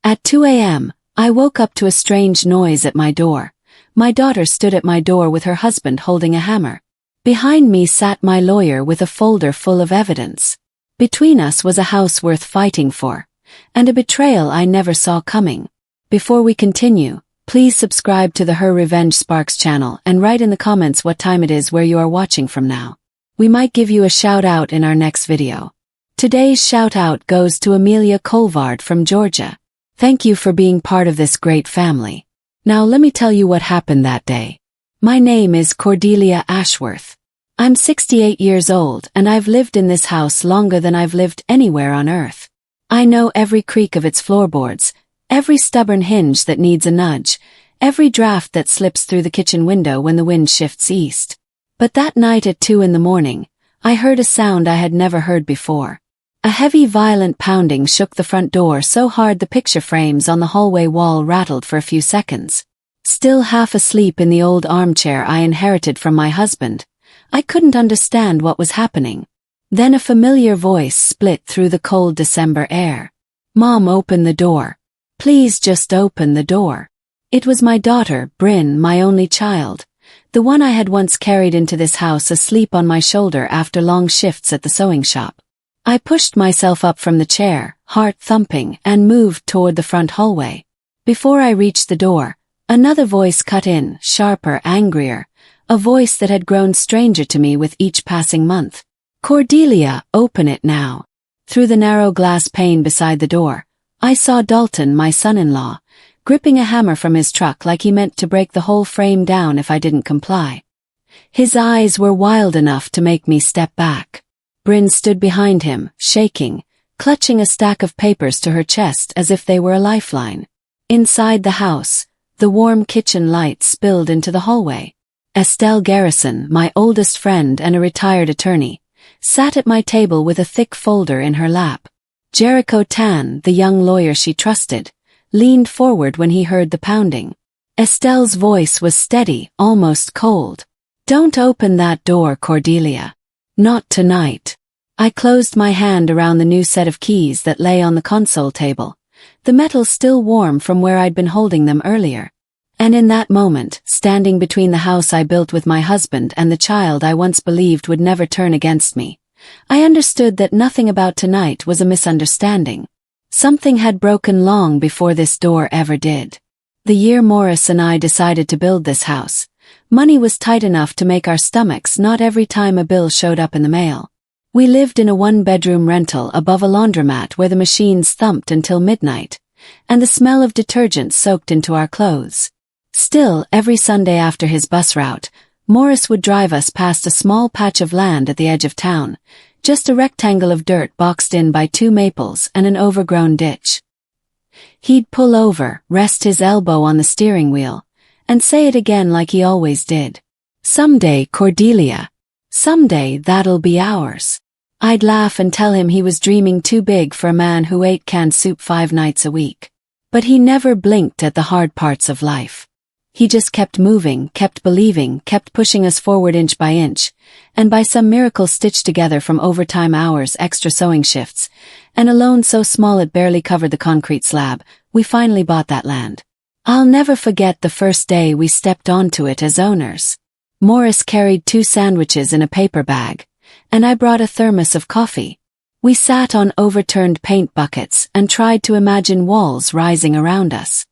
At 2 a.m., I woke up to a strange noise at my door. My daughter stood at my door with her husband holding a hammer. Behind me sat my lawyer with a folder full of evidence. Between us was a house worth fighting for, and a betrayal I never saw coming. Before we continue, please subscribe to the Her Revenge Sparks channel and write in the comments what time it is where you are watching from now. We might give you a shout out in our next video. Today's shout out goes to Amelia Colvard from Georgia. Thank you for being part of this great family. Now let me tell you what happened that day. My name is Cordelia Ashworth. I'm 68 years old and I've lived in this house longer than I've lived anywhere on earth. I know every creak of its floorboards, every stubborn hinge that needs a nudge, every draft that slips through the kitchen window when the wind shifts east. But that night at 2 in the morning, I heard a sound I had never heard before. A heavy, violent pounding shook the front door so hard the picture frames on the hallway wall rattled for a few seconds. Still half asleep in the old armchair I inherited from my husband, I couldn't understand what was happening. Then a familiar voice split through the cold December air. "Mom, open the door. Please just open the door." It was my daughter, Bryn, my only child, the one I had once carried into this house asleep on my shoulder after long shifts at the sewing shop. I pushed myself up from the chair, heart thumping, and moved toward the front hallway. Before I reached the door, another voice cut in, sharper, angrier, a voice that had grown stranger to me with each passing month. "Cordelia, open it now." Through the narrow glass pane beside the door, I saw Dalton, my son-in-law, gripping a hammer from his truck like he meant to break the whole frame down if I didn't comply. His eyes were wild enough to make me step back. Bryn stood behind him, shaking, clutching a stack of papers to her chest as if they were a lifeline. Inside the house, the warm kitchen light spilled into the hallway. Estelle Garrison, my oldest friend and a retired attorney, sat at my table with a thick folder in her lap. Jericho Tan, the young lawyer she trusted, leaned forward when he heard the pounding. Estelle's voice was steady, almost cold. "Don't open that door, Cordelia. Not tonight." I closed my hand around the new set of keys that lay on the console table, the metal still warm from where I'd been holding them earlier. And in that moment, standing between the house I built with my husband and the child I once believed would never turn against me, I understood that nothing about tonight was a misunderstanding. Something had broken long before this door ever did. The year Morris and I decided to build this house, money was tight enough to make our stomachs knot every time a bill showed up in the mail. We lived in a one-bedroom rental above a laundromat where the machines thumped until midnight, and the smell of detergent soaked into our clothes. Still, every Sunday after his bus route, Morris would drive us past a small patch of land at the edge of town, just a rectangle of dirt boxed in by 2 maples and an overgrown ditch. He'd pull over, rest his elbow on the steering wheel, and say it again like he always did. "Someday, Cordelia. Someday that'll be ours." I'd laugh and tell him he was dreaming too big for a man who ate canned soup 5 nights a week. But he never blinked at the hard parts of life. He just kept moving, kept believing, kept pushing us forward inch by inch, and by some miracle stitched together from overtime hours, extra sewing shifts, and a loan so small it barely covered the concrete slab, we finally bought that land. I'll never forget the first day we stepped onto it as owners. Morris carried 2 sandwiches in a paper bag, and I brought a thermos of coffee. We sat on overturned paint buckets and tried to imagine walls rising around us.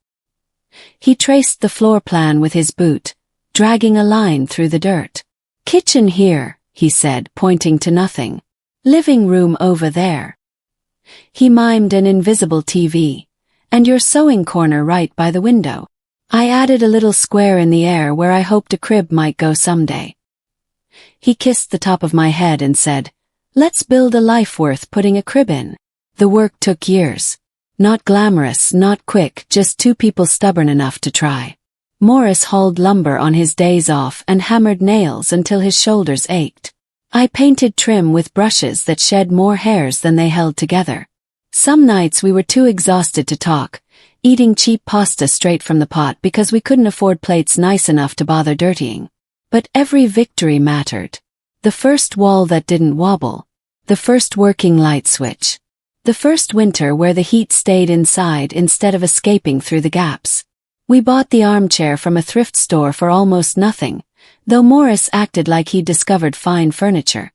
He traced the floor plan with his boot, dragging a line through the dirt. "Kitchen here," he said, pointing to nothing. "Living room over there." He mimed an invisible TV. "And your sewing corner right by the window." I added a little square in the air where I hoped a crib might go someday. He kissed the top of my head and said, "Let's build a life worth putting a crib in." The work took years. Not glamorous, not quick, just 2 people stubborn enough to try. Morris hauled lumber on his days off and hammered nails until his shoulders ached. I painted trim with brushes that shed more hairs than they held together. Some nights we were too exhausted to talk, eating cheap pasta straight from the pot because we couldn't afford plates nice enough to bother dirtying. But every victory mattered. The first wall that didn't wobble. The first working light switch. The first winter where the heat stayed inside instead of escaping through the gaps. We bought the armchair from a thrift store for almost nothing, though Morris acted like he'd discovered fine furniture.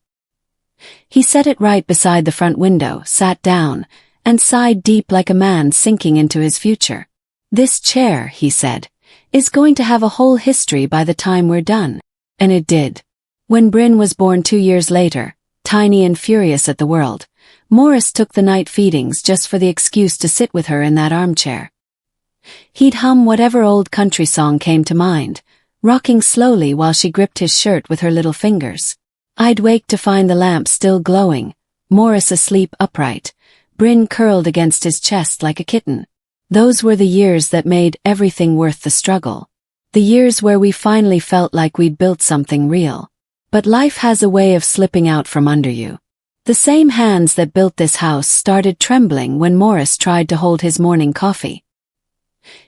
He set it right beside the front window, sat down, and sighed deep like a man sinking into his future. "This chair," he said, "is going to have a whole history by the time we're done." And it did. When Bryn was born 2 years later, tiny and furious at the world, Morris took the night feedings just for the excuse to sit with her in that armchair. He'd hum whatever old country song came to mind, rocking slowly while she gripped his shirt with her little fingers. I'd wake to find the lamp still glowing, Morris asleep upright, Bryn curled against his chest like a kitten. Those were the years that made everything worth the struggle. The years where we finally felt like we'd built something real. But life has a way of slipping out from under you. The same hands that built this house started trembling when Morris tried to hold his morning coffee.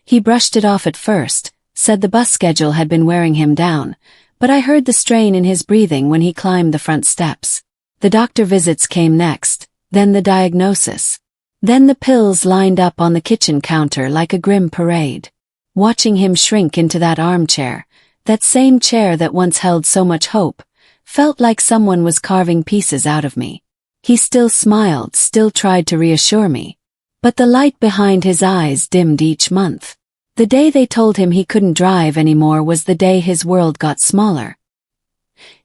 He brushed it off at first, said the bus schedule had been wearing him down, but I heard the strain in his breathing when he climbed the front steps. The doctor visits came next, then the diagnosis. Then the pills lined up on the kitchen counter like a grim parade. Watching him shrink into that armchair, that same chair that once held so much hope, felt like someone was carving pieces out of me. He still smiled, still tried to reassure me. But the light behind his eyes dimmed each month. The day they told him he couldn't drive anymore was the day his world got smaller.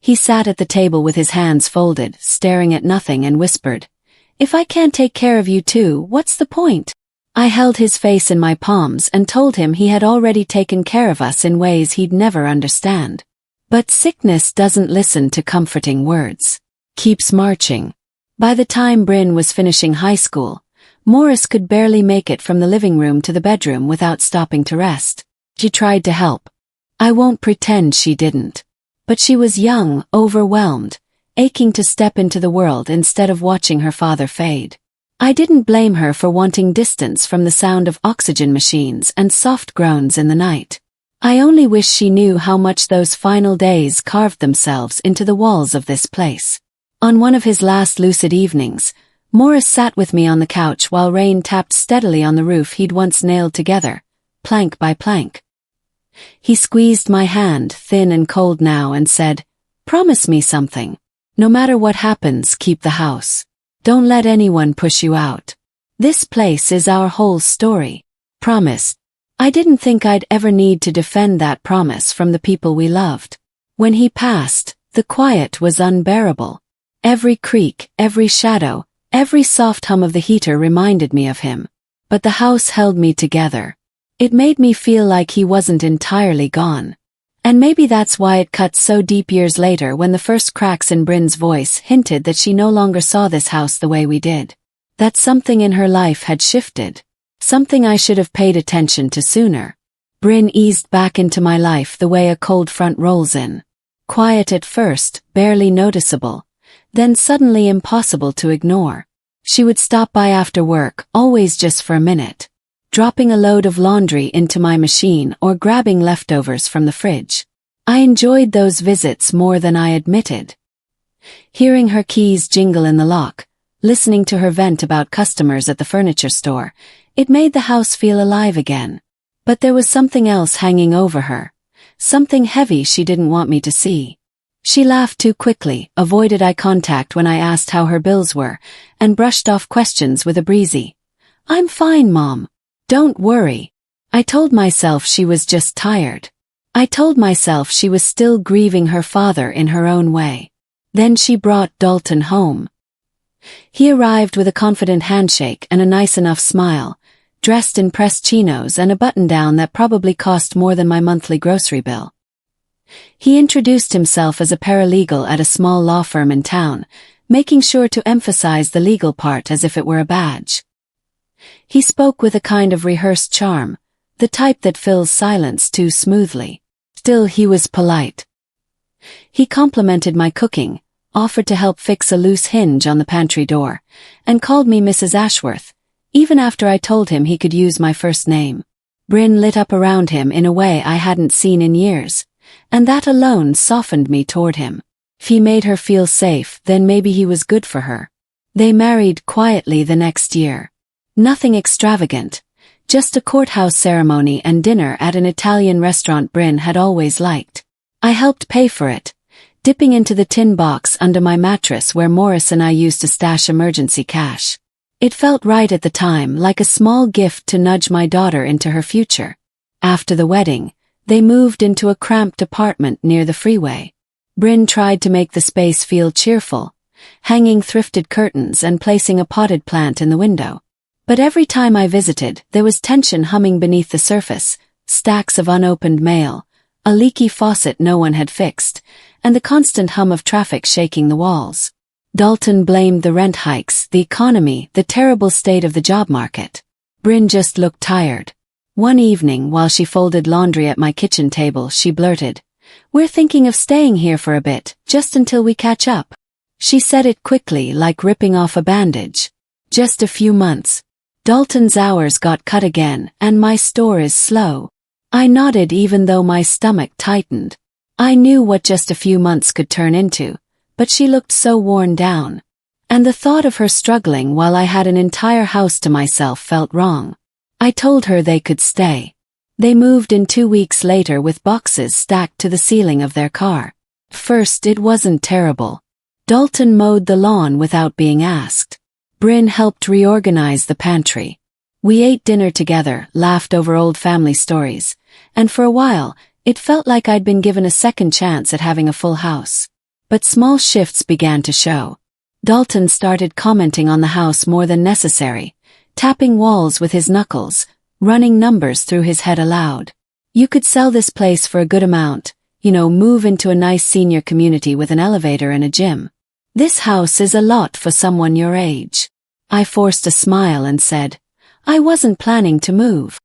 He sat at the table with his hands folded, staring at nothing and whispered, "If I can't take care of you too, what's the point?" I held his face in my palms and told him he had already taken care of us in ways he'd never understand. But sickness doesn't listen to comforting words. Keeps marching. By the time Bryn was finishing high school, Morris could barely make it from the living room to the bedroom without stopping to rest. She tried to help. I won't pretend she didn't. But she was young, overwhelmed, aching to step into the world instead of watching her father fade. I didn't blame her for wanting distance from the sound of oxygen machines and soft groans in the night. I only wish she knew how much those final days carved themselves into the walls of this place. On one of his last lucid evenings, Morris sat with me on the couch while rain tapped steadily on the roof he'd once nailed together, plank by plank. He squeezed my hand, thin and cold now, and said, "Promise me something. No matter what happens, keep the house. Don't let anyone push you out. This place is our whole story. Promise." I didn't think I'd ever need to defend that promise from the people we loved. When he passed, the quiet was unbearable. Every creak, every shadow, every soft hum of the heater reminded me of him. But the house held me together. It made me feel like he wasn't entirely gone. And maybe that's why it cut so deep years later when the first cracks in Bryn's voice hinted that she no longer saw this house the way we did. That something in her life had shifted. Something I should have paid attention to sooner. Bryn eased back into my life the way a cold front rolls in. Quiet at first, barely noticeable, then suddenly impossible to ignore. She would stop by after work, always just for a minute, dropping a load of laundry into my machine or grabbing leftovers from the fridge. I enjoyed those visits more than I admitted. Hearing her keys jingle in the lock, listening to her vent about customers at the furniture store, it made the house feel alive again. But there was something else hanging over her, something heavy she didn't want me to see. She laughed too quickly, avoided eye contact when I asked how her bills were, and brushed off questions with a breezy, "I'm fine, Mom. Don't worry." I told myself she was just tired. I told myself she was still grieving her father in her own way. Then she brought Dalton home. He arrived with a confident handshake and a nice enough smile, dressed in pressed chinos and a button-down that probably cost more than my monthly grocery bill. He introduced himself as a paralegal at a small law firm in town, making sure to emphasize the legal part as if it were a badge. He spoke with a kind of rehearsed charm, the type that fills silence too smoothly. Still, he was polite. He complimented my cooking, offered to help fix a loose hinge on the pantry door, and called me Mrs. Ashworth, even after I told him he could use my first name. Bryn lit up around him in a way I hadn't seen in years, and that alone softened me toward him. If he made her feel safe, then maybe he was good for her. They married quietly the next year. Nothing extravagant, just a courthouse ceremony and dinner at an Italian restaurant Bryn had always liked. I helped pay for it, dipping into the tin box under my mattress where Morris and I used to stash emergency cash. It felt right at the time, like a small gift to nudge my daughter into her future. After the wedding, they moved into a cramped apartment near the freeway. Bryn tried to make the space feel cheerful, hanging thrifted curtains and placing a potted plant in the window. But every time I visited, there was tension humming beneath the surface, stacks of unopened mail, a leaky faucet no one had fixed, and the constant hum of traffic shaking the walls. Dalton blamed the rent hikes, the economy, the terrible state of the job market. Bryn just looked tired. One evening, while she folded laundry at my kitchen table, she blurted, "We're thinking of staying here for a bit, just until we catch up." She said it quickly, like ripping off a bandage. Just a few months. Dalton's hours got cut again, and my store is slow. I nodded even though my stomach tightened. I knew what just a few months could turn into, but she looked so worn down. And the thought of her struggling while I had an entire house to myself felt wrong. I told her they could stay. They moved in 2 weeks later with boxes stacked to the ceiling of their car. First, it wasn't terrible. Dalton mowed the lawn without being asked. Bryn helped reorganize the pantry. We ate dinner together, laughed over old family stories, and for a while, it felt like I'd been given a second chance at having a full house. But small shifts began to show. Dalton started commenting on the house more than necessary, tapping walls with his knuckles, running numbers through his head aloud. "You could sell this place for a good amount, move into a nice senior community with an elevator and a gym. This house is a lot for someone your age." I forced a smile and said, "I wasn't planning to move."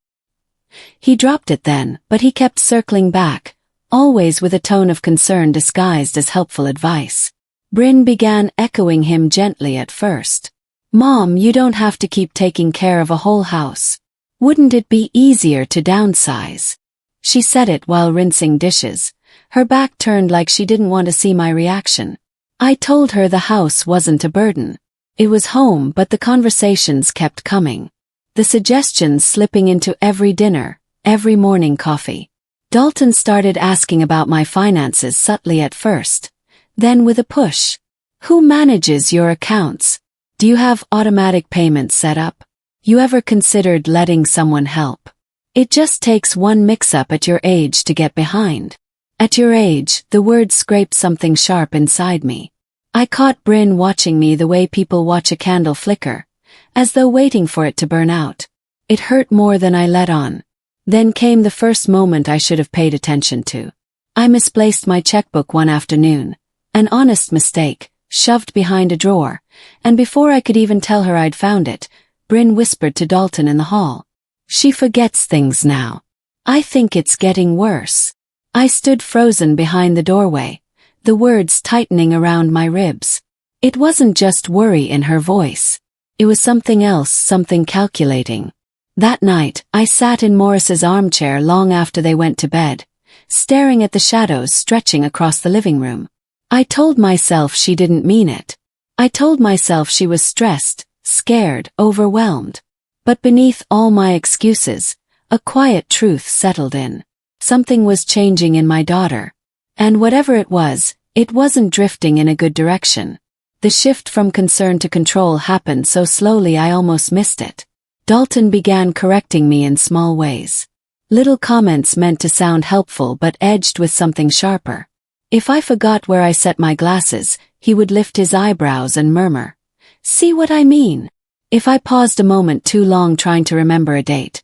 He dropped it then, but he kept circling back, always with a tone of concern disguised as helpful advice. Bryn began echoing him gently at first. "Mom, you don't have to keep taking care of a whole house. Wouldn't it be easier to downsize?" She said it while rinsing dishes, her back turned like she didn't want to see my reaction. I told her the house wasn't a burden. It was home, but the conversations kept coming. The suggestions slipping into every dinner, every morning coffee. Dalton started asking about my finances subtly at first, then with a push. "Who manages your accounts? Do you have automatic payments set up? You ever considered letting someone help? It just takes one mix-up at your age to get behind." At your age, the word scraped something sharp inside me. I caught Bryn watching me the way people watch a candle flicker, as though waiting for it to burn out. It hurt more than I let on. Then came the first moment I should have paid attention to. I misplaced my checkbook one afternoon, an honest mistake, shoved behind a drawer, and before I could even tell her I'd found it, Bryn whispered to Dalton in the hall, "She forgets things now. I think it's getting worse." I stood frozen behind the doorway, the words tightening around my ribs. It wasn't just worry in her voice. It was something else, something calculating. That night, I sat in Morris's armchair long after they went to bed, staring at the shadows stretching across the living room. I told myself she didn't mean it. I told myself she was stressed, scared, overwhelmed. But beneath all my excuses, a quiet truth settled in. Something was changing in my daughter. And whatever it wasn't drifting in a good direction. The shift from concern to control happened so slowly I almost missed it. Dalton began correcting me in small ways. Little comments meant to sound helpful but edged with something sharper. If I forgot where I set my glasses, he would lift his eyebrows and murmur, "See what I mean?" If I paused a moment too long trying to remember a date,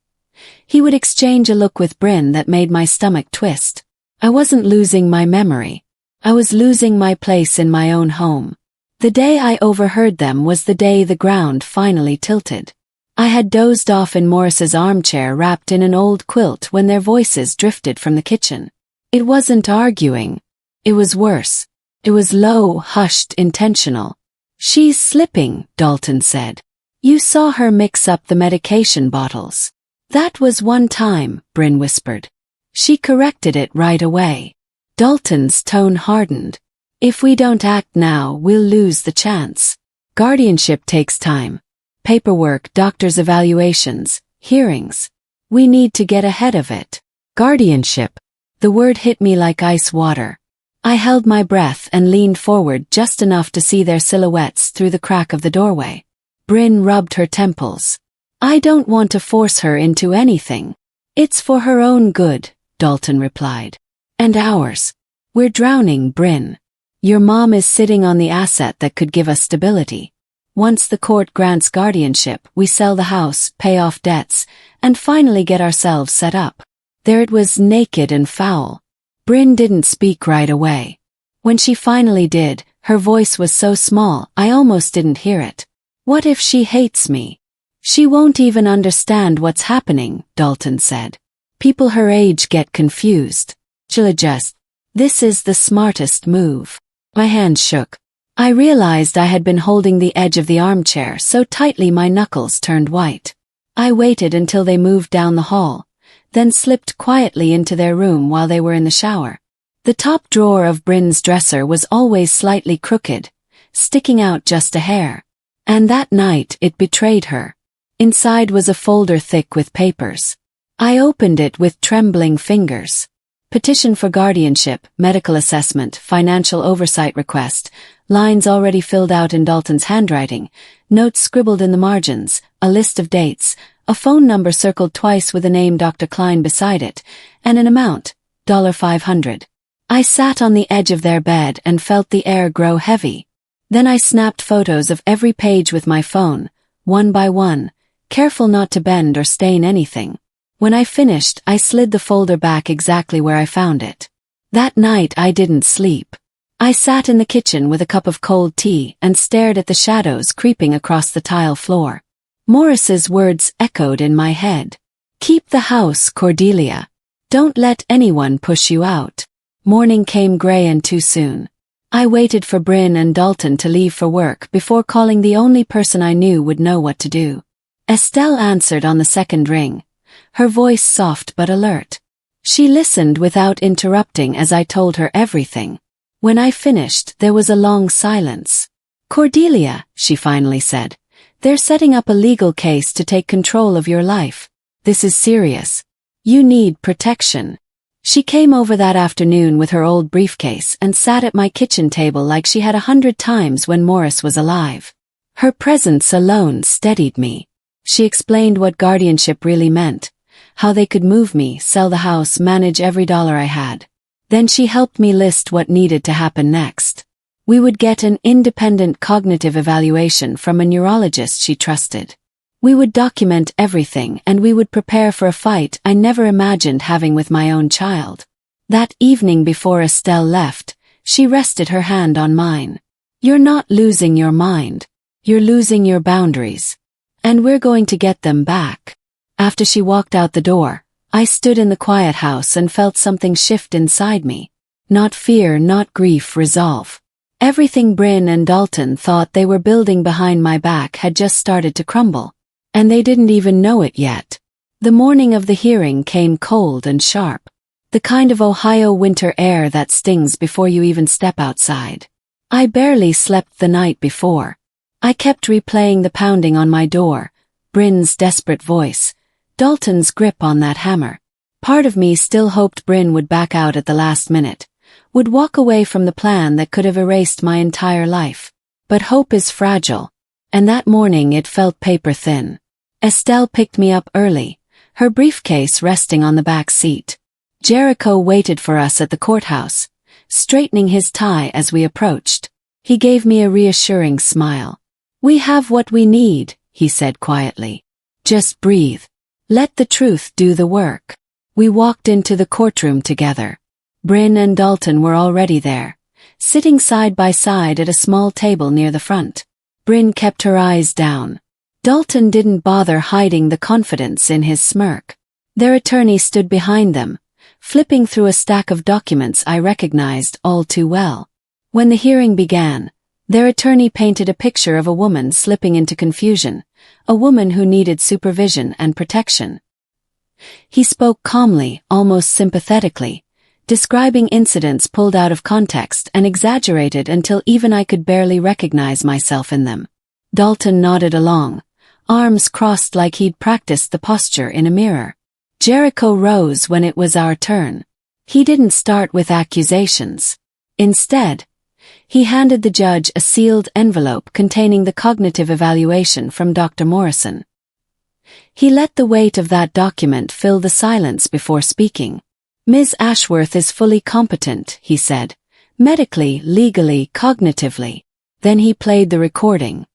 he would exchange a look with Bryn that made my stomach twist. I wasn't losing my memory. I was losing my place in my own home. The day I overheard them was the day the ground finally tilted. I had dozed off in Morris's armchair wrapped in an old quilt when their voices drifted from the kitchen. It wasn't arguing. It was worse. It was low, hushed, intentional. "She's slipping," Dalton said. "You saw her mix up the medication bottles." "That was one time," Bryn whispered. "She corrected it right away." Dalton's tone hardened. "If we don't act now, we'll lose the chance." Guardianship takes time. Paperwork, doctor's evaluations, hearings. We need to get ahead of it. Guardianship. The word hit me like ice water. I held my breath and leaned forward just enough to see their silhouettes through the crack of the doorway. Bryn rubbed her temples. I don't want to force her into anything. It's for her own good, Dalton replied. And ours. We're drowning, Bryn. Your mom is sitting on the asset that could give us stability. Once the court grants guardianship, we sell the house, pay off debts, and finally get ourselves set up. There it was, naked and foul. Bryn didn't speak right away. When she finally did, her voice was so small I almost didn't hear it. What if she hates me? She won't even understand what's happening, Dalton said. People her age get confused. She'll adjust. This is the smartest move. My hand shook. I realized I had been holding the edge of the armchair so tightly my knuckles turned white. I waited until they moved down the hall, then slipped quietly into their room while they were in the shower. The top drawer of Bryn's dresser was always slightly crooked, sticking out just a hair. And that night it betrayed her. Inside was a folder thick with papers. I opened it with trembling fingers. Petition for guardianship, medical assessment, financial oversight request, lines already filled out in Dalton's handwriting, notes scribbled in the margins, a list of dates, a phone number circled twice with the name Dr. Klein beside it, and an amount, $500. I sat on the edge of their bed and felt the air grow heavy. Then I snapped photos of every page with my phone, one by one, careful not to bend or stain anything. When I finished, I slid the folder back exactly where I found it. That night I didn't sleep. I sat in the kitchen with a cup of cold tea and stared at the shadows creeping across the tile floor. Morris's words echoed in my head. Keep the house, Cordelia. Don't let anyone push you out. Morning came gray and too soon. I waited for Bryn and Dalton to leave for work before calling the only person I knew would know what to do. Estelle answered on the second ring, her voice soft but alert. She listened without interrupting as I told her everything. When I finished, there was a long silence. Cordelia, she finally said, they're setting up a legal case to take control of your life. This is serious. You need protection. She came over that afternoon with her old briefcase and sat at my kitchen table like she had 100 times when Morris was alive. Her presence alone steadied me. She explained what guardianship really meant, how they could move me, sell the house, manage every dollar I had. Then she helped me list what needed to happen next. We would get an independent cognitive evaluation from a neurologist she trusted. We would document everything and we would prepare for a fight I never imagined having with my own child. That evening before Estelle left, she rested her hand on mine. You're not losing your mind. You're losing your boundaries. And we're going to get them back. After she walked out the door, I stood in the quiet house and felt something shift inside me. Not fear, not grief, resolve. Everything Bryn and Dalton thought they were building behind my back had just started to crumble. And they didn't even know it yet. The morning of the hearing came cold and sharp. The kind of Ohio winter air that stings before you even step outside. I barely slept the night before. I kept replaying the pounding on my door, Bryn's desperate voice, Dalton's grip on that hammer. Part of me still hoped Bryn would back out at the last minute, would walk away from the plan that could have erased my entire life. But hope is fragile. And that morning it felt paper thin. Estelle picked me up early, her briefcase resting on the back seat. Jericho waited for us at the courthouse, straightening his tie as we approached. He gave me a reassuring smile. We have what we need, he said quietly. Just breathe. Let the truth do the work. We walked into the courtroom together. Bryn and Dalton were already there, sitting side by side at a small table near the front. Bryn kept her eyes down. Dalton didn't bother hiding the confidence in his smirk. Their attorney stood behind them, flipping through a stack of documents I recognized all too well. When the hearing began, their attorney painted a picture of a woman slipping into confusion, a woman who needed supervision and protection. He spoke calmly, almost sympathetically, describing incidents pulled out of context and exaggerated until even I could barely recognize myself in them. Dalton nodded along, arms crossed like he'd practiced the posture in a mirror. Jericho rose when it was our turn. He didn't start with accusations. Instead, he handed the judge a sealed envelope containing the cognitive evaluation from Dr. Morrison. He let the weight of that document fill the silence before speaking. Ms. Ashworth is fully competent, he said. Medically, legally, cognitively. Then he played the recording.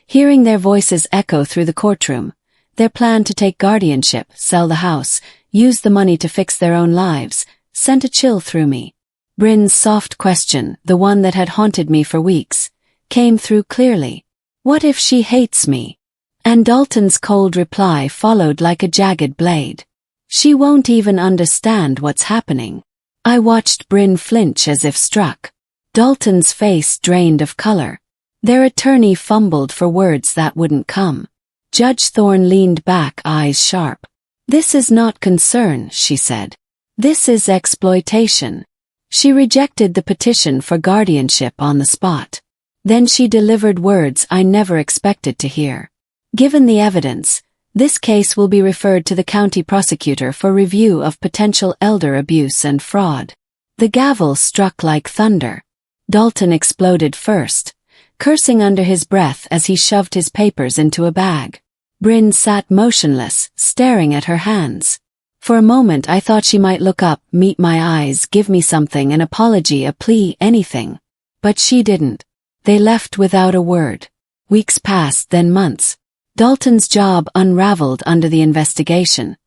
Hearing their voices echo through the courtroom, their plan to take guardianship, sell the house, use the money to fix their own lives, sent a chill through me. Bryn's soft question, the one that had haunted me for weeks, came through clearly. What if she hates me? And Dalton's cold reply followed like a jagged blade. She won't even understand what's happening. I watched Bryn flinch as if struck. Dalton's face drained of color. Their attorney fumbled for words that wouldn't come. Judge Thorne leaned back, eyes sharp. This is not concern, she said. This is exploitation. She rejected the petition for guardianship on the spot. Then she delivered words I never expected to hear. Given the evidence, this case will be referred to the county prosecutor for review of potential elder abuse and fraud. The gavel struck like thunder. Dalton exploded first, cursing under his breath as he shoved his papers into a bag. Bryn sat motionless, staring at her hands. For a moment I thought she might look up, meet my eyes, give me something, an apology, a plea, anything. But she didn't. They left without a word. Weeks passed, then months. Dalton's job unraveled under the investigation,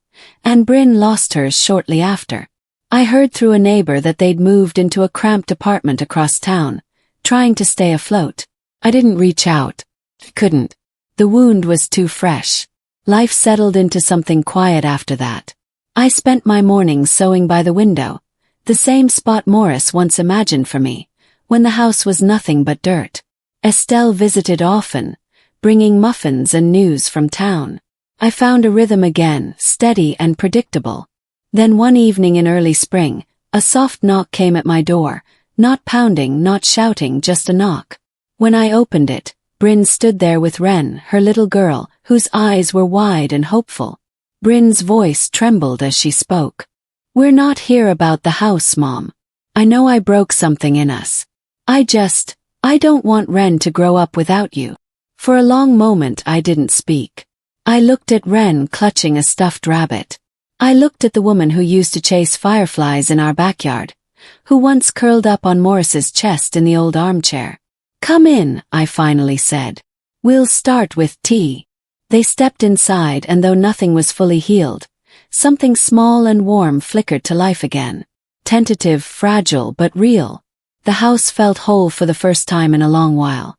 and Bryn lost hers shortly after. I heard through a neighbor that they'd moved into a cramped apartment across town, trying to stay afloat. I didn't reach out. Couldn't. The wound was too fresh. Life settled into something quiet after that. I spent my mornings sewing by the window, the same spot Morris once imagined for me, when the house was nothing but dirt. Estelle visited often, bringing muffins and news from town. I found a rhythm again, steady and predictable. Then one evening in early spring, a soft knock came at my door, not pounding, not shouting, just a knock. When I opened it, Bryn stood there with Wren, her little girl, whose eyes were wide and hopeful. Bryn's voice trembled as she spoke. We're not here about the house, Mom. I know I broke something in us. I don't want Wren to grow up without you. For a long moment I didn't speak. I looked at Wren clutching a stuffed rabbit. I looked at the woman who used to chase fireflies in our backyard, who once curled up on Morris's chest in the old armchair. Come in, I finally said. We'll start with tea. They stepped inside, and though nothing was fully healed, something small and warm flickered to life again. Tentative, fragile, but real. The house felt whole for the first time in a long while.